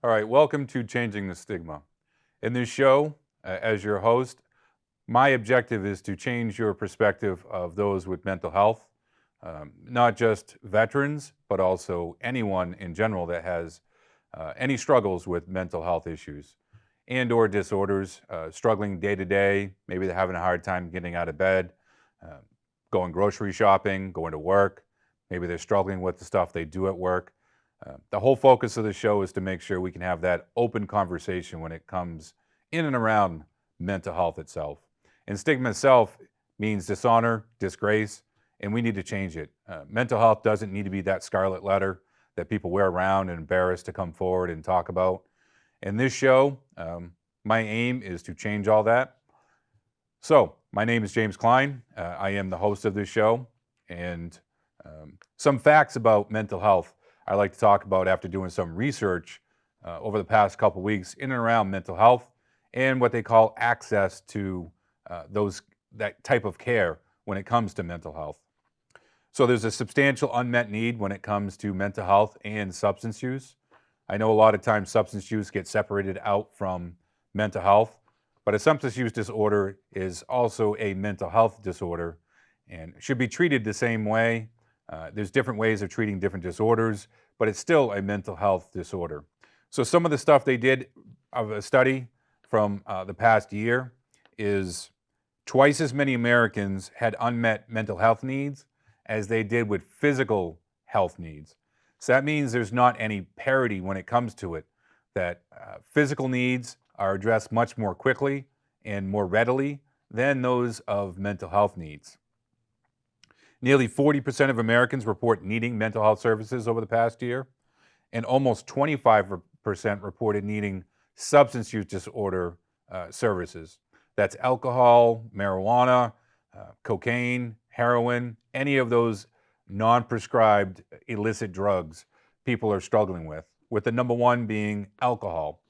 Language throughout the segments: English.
All right, welcome to Changing the Stigma. In this show, as your host, my objective is to change your perspective of those with mental health, not just veterans, but also anyone in general that has any struggles with mental health issues and or disorders, struggling day to day. Maybe they're having a hard time getting out of bed, uh, going grocery shopping, going to work. Maybe they're struggling with the stuff they do at work. The whole focus of the show is to make sure we can have that open conversation when it comes in and around mental health itself. And stigma itself means dishonor, disgrace, and we need to change it. Mental health doesn't need to be that scarlet letter that people wear around and embarrassed to come forward and talk about. In this show, my aim is to change all that. So, my name is James Cline. I am the host of this show, and some facts about mental health I like to talk about after doing some research over the past couple weeks in and around mental health and what they call access to that type of care when it comes to mental health. So there's a substantial unmet need when it comes to mental health and substance use. I know a lot of times substance use gets separated out from mental health, but a substance use disorder is also a mental health disorder and should be treated the same way. There's different ways of treating different disorders, but it's still a mental health disorder. So some of the stuff they did of a study from the past year is twice as many Americans had unmet mental health needs as they did with physical health needs. So that means there's not any parity when it comes to it, that physical needs are addressed much more quickly and more readily than those of mental health needs. Nearly 40% of Americans report needing mental health services over the past year, and almost 25% reported needing substance use disorder services. That's alcohol, marijuana, cocaine, heroin, any of those non-prescribed illicit drugs people are struggling with the number one being alcohol.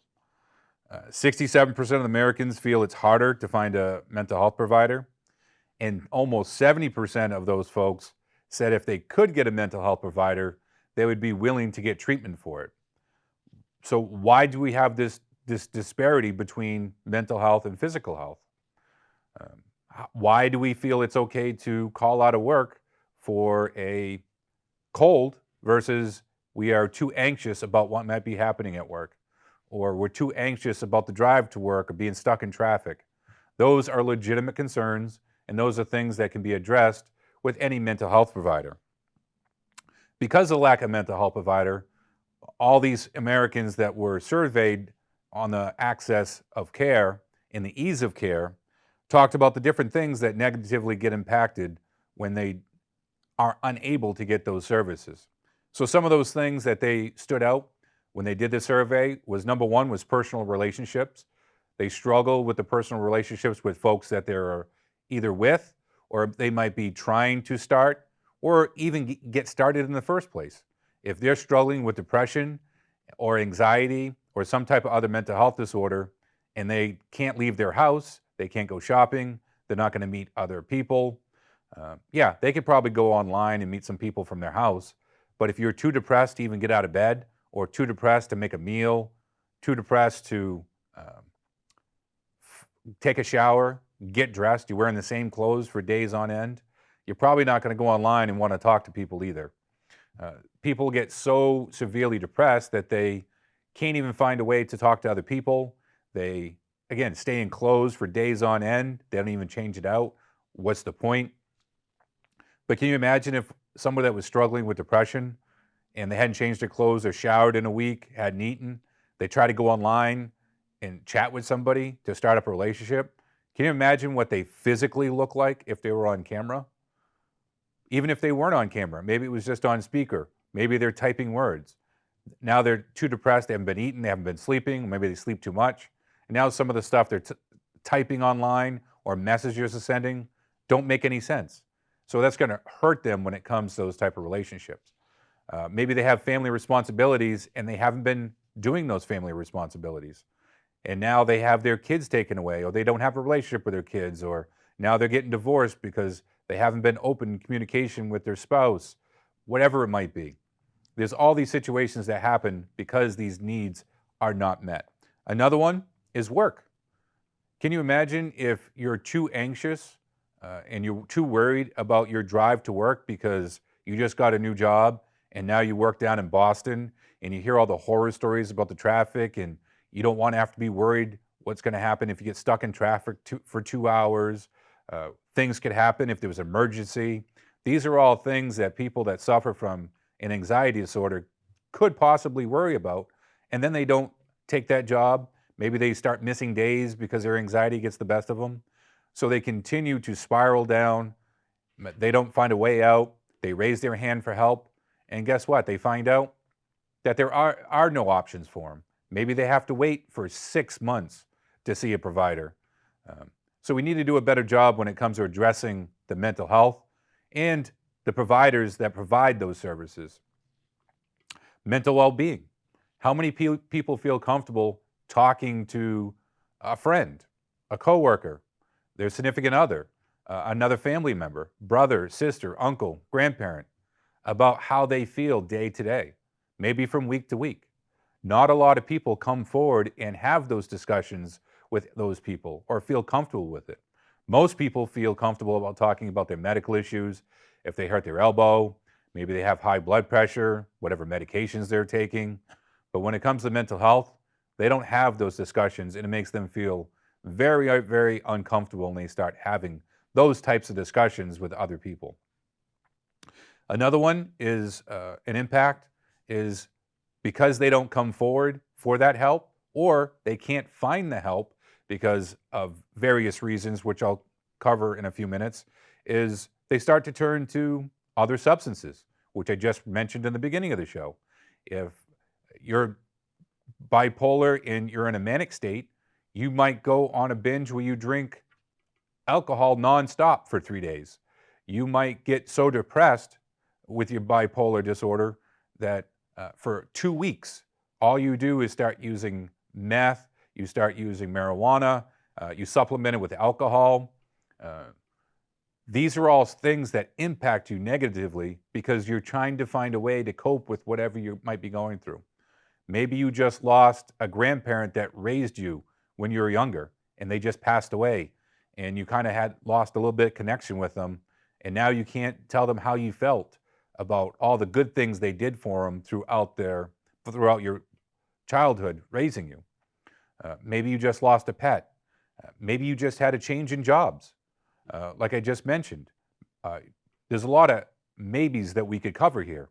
67% of Americans feel it's harder to find a mental health provider. And almost 70% of those folks said if they could get a mental health provider, they would be willing to get treatment for it. So why do we have this disparity between mental health and physical health? Why do we feel it's okay to call out of work for a cold versus we are too anxious about what might be happening at work, or we're too anxious about the drive to work or being stuck in traffic? Those are legitimate concerns, and those are things that can be addressed with any mental health provider. Because of the lack of mental health provider, all these Americans that were surveyed on the access of care and the ease of care talked about the different things that negatively get impacted when they are unable to get those services. So some of those things that they stood out when they did the survey was, number one, was personal relationships. They struggle with the personal relationships with folks that they're either with, or they might be trying to start, or even get started in the first place. If they're struggling with depression or anxiety or some type of other mental health disorder, and they can't leave their house, they can't go shopping, they're not going to meet other people. They could probably go online and meet some people from their house, but if you're too depressed to even get out of bed, or too depressed to make a meal, too depressed to take a shower, get dressed, you're wearing the same clothes for days on end, you're probably not going to go online and want to talk to people either. People get so severely depressed that they can't even find a way to talk to other people. They, again, stay in clothes for days on end. They don't even change it out. What's the point? But can you imagine if someone that was struggling with depression and they hadn't changed their clothes or showered in a week, hadn't eaten, they try to go online and chat with somebody to start up a relationship? Can you imagine what they physically look like if they were on camera? Even if they weren't on camera, maybe it was just on speaker. Maybe they're typing words. Now they're too depressed, they haven't been eating, they haven't been sleeping, maybe they sleep too much. And now some of the stuff they're typing online or messages they're sending don't make any sense. So that's going to hurt them when it comes to those type of relationships. Maybe they have family responsibilities and they haven't been doing those family responsibilities. And now they have their kids taken away, or they don't have a relationship with their kids, or now they're getting divorced because they haven't been open in communication with their spouse, whatever it might be. There's all these situations that happen because these needs are not met. Another one is work. Can you imagine if you're too anxious and you're too worried about your drive to work because you just got a new job and now you work down in Boston and you hear all the horror stories about the traffic and you don't want to have to be worried what's going to happen if you get stuck in traffic for 2 hours. Things could happen if there was an emergency. These are all things that people that suffer from an anxiety disorder could possibly worry about, and then they don't take that job. Maybe they start missing days because their anxiety gets the best of them. So they continue to spiral down. They don't find a way out. They raise their hand for help. And guess what? They find out that there are no options for them. Maybe they have to wait for 6 months to see a provider. So we need to do a better job when it comes to addressing the mental health and the providers that provide those services. Mental well-being. How many people feel comfortable talking to a friend, a coworker, their significant other, another family member, brother, sister, uncle, grandparent, about how they feel day to day, maybe from week to week? Not a lot of people come forward and have those discussions with those people or feel comfortable with it. Most people feel comfortable about talking about their medical issues. If they hurt their elbow, maybe they have high blood pressure, whatever medications they're taking. But when it comes to mental health, they don't have those discussions, and it makes them feel very, very uncomfortable when they start having those types of discussions with other people. Another one is an impact is because they don't come forward for that help, or they can't find the help because of various reasons, which I'll cover in a few minutes, is they start to turn to other substances, which I just mentioned in the beginning of the show. If you're bipolar and you're in a manic state, you might go on a binge where you drink alcohol nonstop for 3 days. You might get so depressed with your bipolar disorder that for 2 weeks, all you do is start using meth, you start using marijuana, you supplement it with alcohol. These are all things that impact you negatively because you're trying to find a way to cope with whatever you might be going through. Maybe you just lost a grandparent that raised you when you were younger and they just passed away and you kind of had lost a little bit of connection with them, and now you can't tell them how you felt about all the good things they did for them throughout your childhood raising you. Maybe you just lost a pet. Maybe you just had a change in jobs. Like I just mentioned, there's a lot of maybes that we could cover here.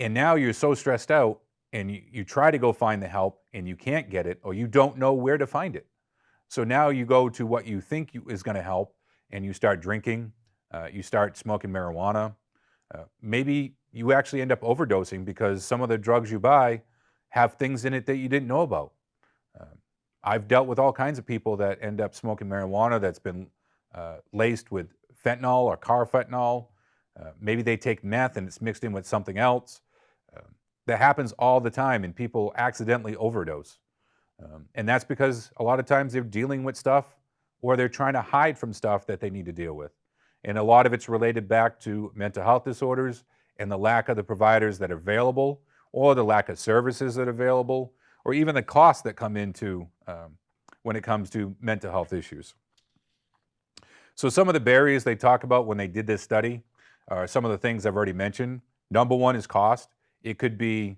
And now you're so stressed out and you try to go find the help and you can't get it, or you don't know where to find it. So now you go to what you think is going to help and you start drinking, you start smoking marijuana. Maybe you actually end up overdosing because some of the drugs you buy have things in it that you didn't know about. I've dealt with all kinds of people that end up smoking marijuana that's been laced with fentanyl or carfentanil. Maybe they take meth and it's mixed in with something else. That happens all the time, and people accidentally overdose. And that's because a lot of times they're dealing with stuff or they're trying to hide from stuff that they need to deal with. And a lot of it's related back to mental health disorders and the lack of the providers that are available, or the lack of services that are available, or even the costs that come into when it comes to mental health issues. So some of the barriers they talk about when they did this study are some of the things I've already mentioned. Number one is cost. It could be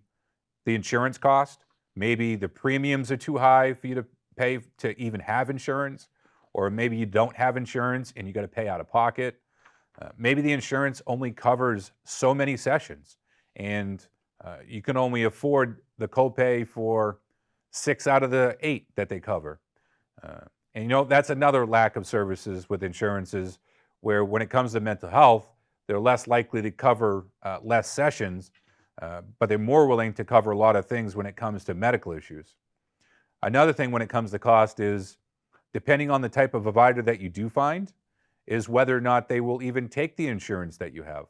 the insurance cost. Maybe the premiums are too high for you to pay to even have insurance, or maybe you don't have insurance and you got to pay out of pocket. Maybe the insurance only covers so many sessions, and you can only afford the copay for 6 out of the 8 that they cover. And that's another lack of services with insurances, where when it comes to mental health, they're less likely to cover less sessions, but they're more willing to cover a lot of things when it comes to medical issues. Another thing when it comes to cost is, depending on the type of provider that you do find, is whether or not they will even take the insurance that you have.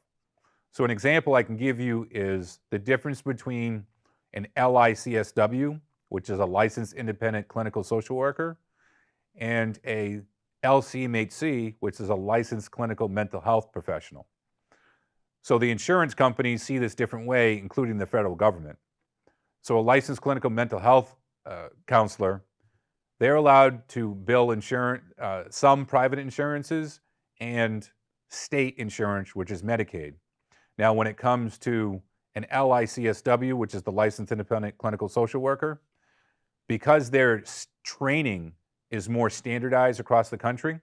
So an example I can give you is the difference between an LICSW, which is a licensed independent clinical social worker, and a LCMHC, which is a licensed clinical mental health professional. So the insurance companies see this different way, including the federal government. So a licensed clinical mental health counselor, they're allowed to bill some private insurances and state insurance, which is Medicaid. Now, when it comes to an LICSW, which is the Licensed Independent Clinical Social Worker, because their training is more standardized across the country,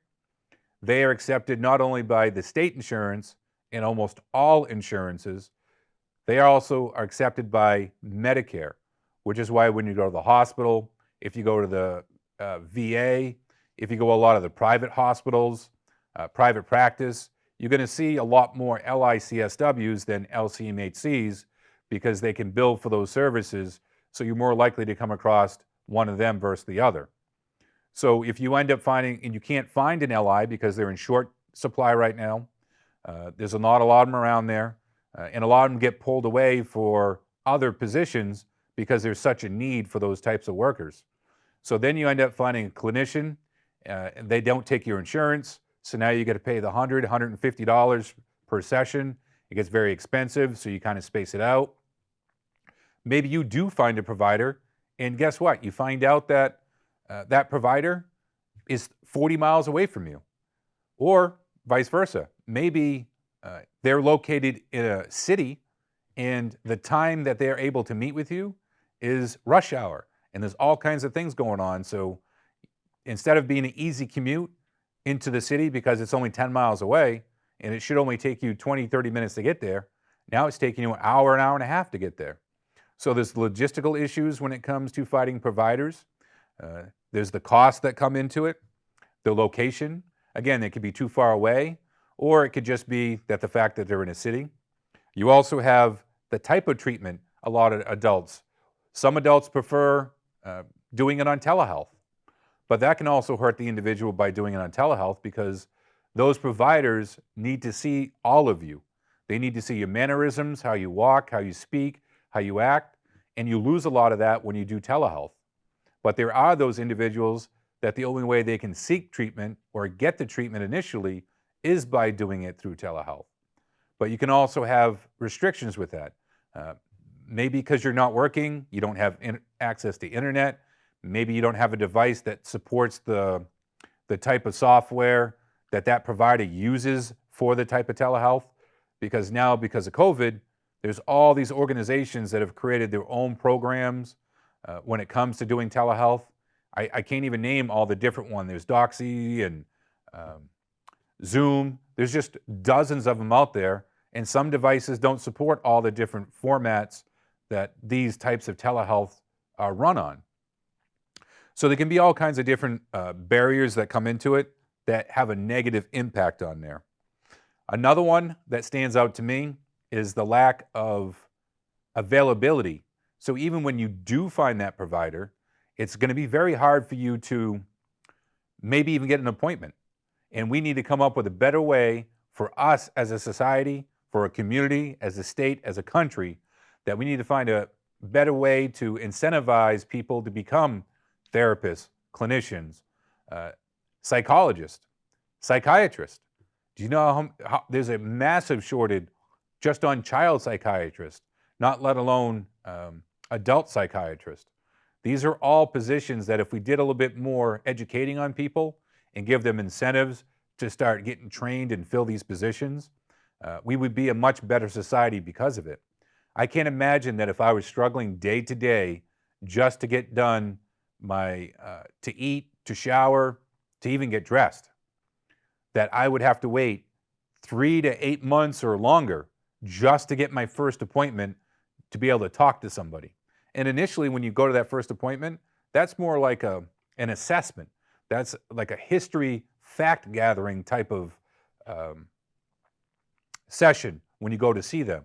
they are accepted not only by the state insurance and almost all insurances, they also are accepted by Medicare, which is why when you go to the hospital, if you go to the VA, if you go to a lot of the private hospitals, private practice, you're going to see a lot more LICSWs than LCMHCs because they can bill for those services, so you're more likely to come across one of them versus the other. So if you end up finding, and you can't find an LI because they're in short supply right now, there's not a lot of them around there, and a lot of them get pulled away for other positions because there's such a need for those types of workers. So then you end up finding a clinician, and they don't take your insurance, so now you got to pay the $100, $150 per session. It gets very expensive, so you kind of space it out. Maybe you do find a provider, and guess what? You find out that that provider is 40 miles away from you, or vice versa. Maybe they're located in a city, and the time that they're able to meet with you is rush hour, and there's all kinds of things going on. So instead of being an easy commute into the city because it's only 10 miles away, and it should only take you 20, 30 minutes to get there, now it's taking you an hour and a half to get there. So there's logistical issues when it comes to finding providers. There's the costs that come into it, the location. Again, it could be too far away, or it could just be that the fact that they're in a city. You also have the type of treatment a lot of adults. Some adults prefer doing it on telehealth, but that can also hurt the individual by doing it on telehealth because those providers need to see all of you. They need to see your mannerisms, how you walk, how you speak, how you act, and you lose a lot of that when you do telehealth. But there are those individuals that the only way they can seek treatment or get the treatment initially is by doing it through telehealth. But you can also have restrictions with that. Maybe because you're not working, you don't have access to internet. Maybe you don't have a device that supports the type of software that provider uses for the type of telehealth. Because now, because of COVID, there's all these organizations that have created their own programs when it comes to doing telehealth. I can't even name all the different ones. There's Doxy and Zoom. There's just dozens of them out there, and some devices don't support all the different formats that these types of telehealth are run on. So there can be all kinds of different barriers that come into it that have a negative impact on there. Another one that stands out to me is the lack of availability. So even when you do find that provider, it's going to be very hard for you to maybe even get an appointment. And we need to come up with a better way for us as a society, for a community, as a state, as a country, that we need to find a better way to incentivize people to become therapists, clinicians, psychologists, psychiatrists. Do you know how there's a massive shortage just on child psychiatrists, not let alone adult psychiatrists? These are all positions that if we did a little bit more educating on people and give them incentives to start getting trained and fill these positions, we would be a much better society because of it. I can't imagine that if I was struggling day to day just to get done to eat, to shower, to even get dressed, that I would have to wait 3 to 8 months or longer just to get my first appointment to be able to talk to somebody. And initially, when you go to that first appointment, that's more like an assessment. That's like a history fact-gathering type of session when you go to see them.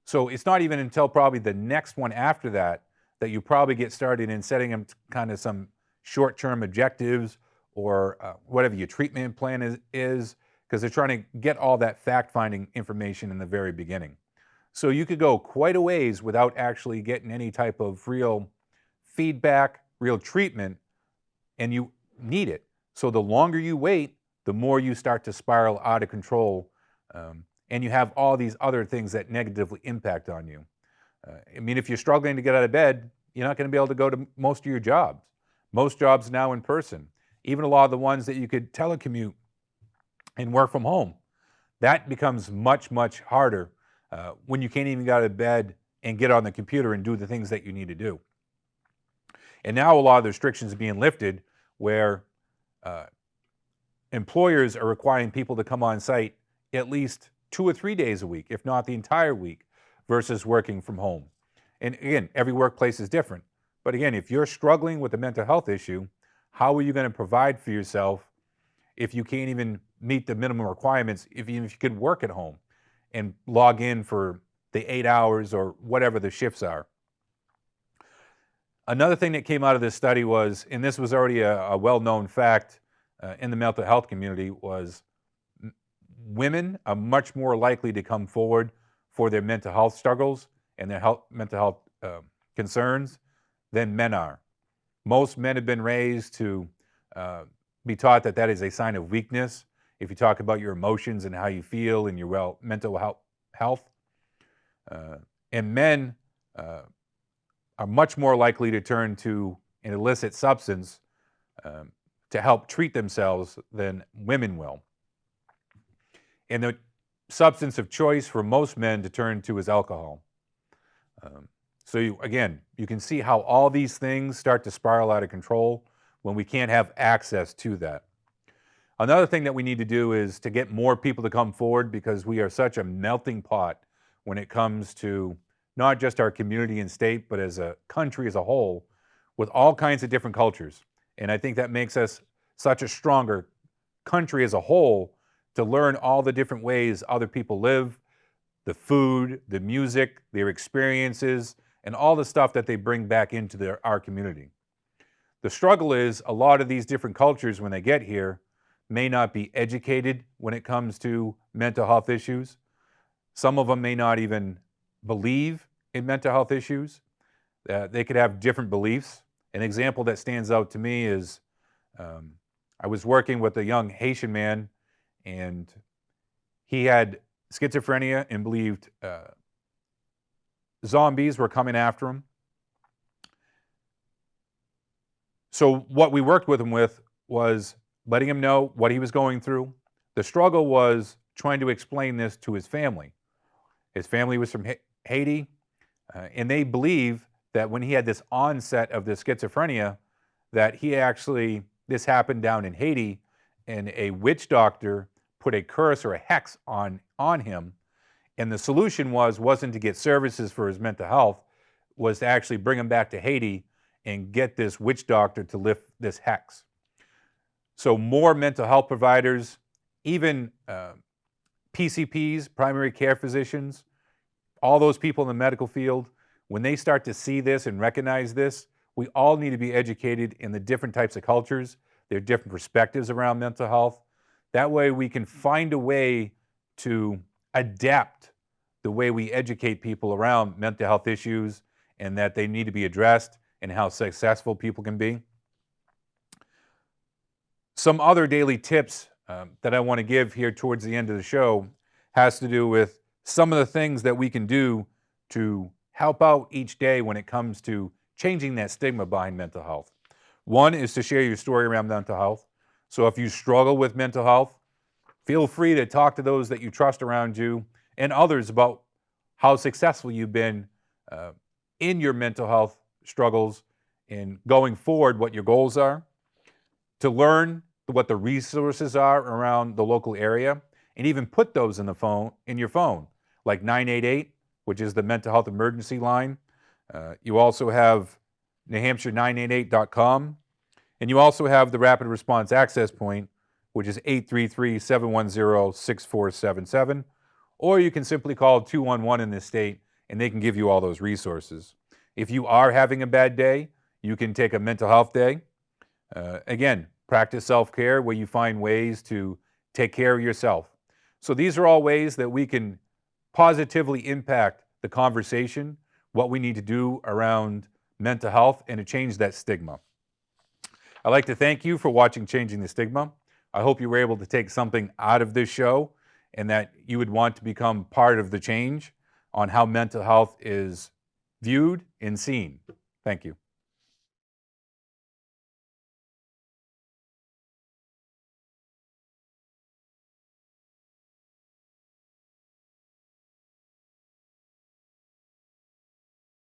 So it's not even until probably the next one after that that you probably get started in setting them kind of some short-term objectives or whatever your treatment plan is, because they're trying to get all that fact-finding information in the very beginning. So you could go quite a ways without actually getting any type of real feedback, real treatment, and you need it. So the longer you wait, the more you start to spiral out of control, and you have all these other things that negatively impact on you. I mean, if you're struggling to get out of bed, you're not going to be able to go to most of your jobs. Most jobs now in person, even a lot of the ones that you could telecommute and work from home, that becomes much, much harder when you can't even get out of bed and get on the computer and do the things that you need to do. And now a lot of the restrictions are being lifted where employers are requiring people to come on site at least 2 or 3 days a week, if not the entire week, versus working from home. And again, every workplace is different. But again, if you're struggling with a mental health issue, how are you going to provide for yourself if you can't even meet the minimum requirements, even if you could work at home and log in for the 8 hours or whatever the shifts are? Another thing that came out of this study was, and this was already a well-known fact in the mental health community, was women are much more likely to come forward for their mental health struggles and their mental health concerns than men are. Most men have been raised to be taught that that is a sign of weakness. If you talk about your emotions and how you feel and your mental health, and men are much more likely to turn to an illicit substance to help treat themselves than women will. And the substance of choice for most men to turn to is alcohol. So you can see how all these things start to spiral out of control when we can't have access to that. Another thing that we need to do is to get more people to come forward, because we are such a melting pot when it comes to not just our community and state, but as a country as a whole, with all kinds of different cultures. And I think that makes us such a stronger country as a whole, to learn all the different ways other people live, the food, the music, their experiences, and all the stuff that they bring back into our community. The struggle is a lot of these different cultures, when they get here, may not be educated when it comes to mental health issues. Some of them may not even believe in mental health issues. They could have different beliefs. An example that stands out to me is I was working with a young Haitian man, and he had schizophrenia and believed zombies were coming after him. So what we worked with him with was letting him know what he was going through. The struggle was trying to explain this to his family. His family was from Haiti, and they believe that when he had this onset of this schizophrenia, that this happened down in Haiti, and a witch doctor put a curse or a hex on him. And the solution wasn't to get services for his mental health, was to actually bring him back to Haiti and get this witch doctor to lift this hex. So more mental health providers, even PCPs, primary care physicians, all those people in the medical field, when they start to see this and recognize this, we all need to be educated in the different types of cultures, their different perspectives around mental health. That way we can find a way to adapt the way we educate people around mental health issues, and that they need to be addressed, and how successful people can be. Some other daily tips that I want to give here towards the end of the show has to do with some of the things that we can do to help out each day when it comes to changing that stigma behind mental health. One is to share your story around mental health. So if you struggle with mental health, feel free to talk to those that you trust around you and others about how successful you've been in your mental health struggles, and going forward what your goals are, to learn what the resources are around the local area, and even put those in your phone, like 988, which is the mental health emergency line. You also have NewHampshire988.com, and you also have the Rapid Response Access Point, which is 833-710-6477, or you can simply call 211 in this state, and they can give you all those resources. If you are having a bad day, you can take a mental health day. Again, practice self-care, where you find ways to take care of yourself. So these are all ways that we can positively impact the conversation, what we need to do around mental health, and to change that stigma. I'd like to thank you for watching Changing the Stigma. I hope you were able to take something out of this show, and that you would want to become part of the change on how mental health is viewed and seen. Thank you.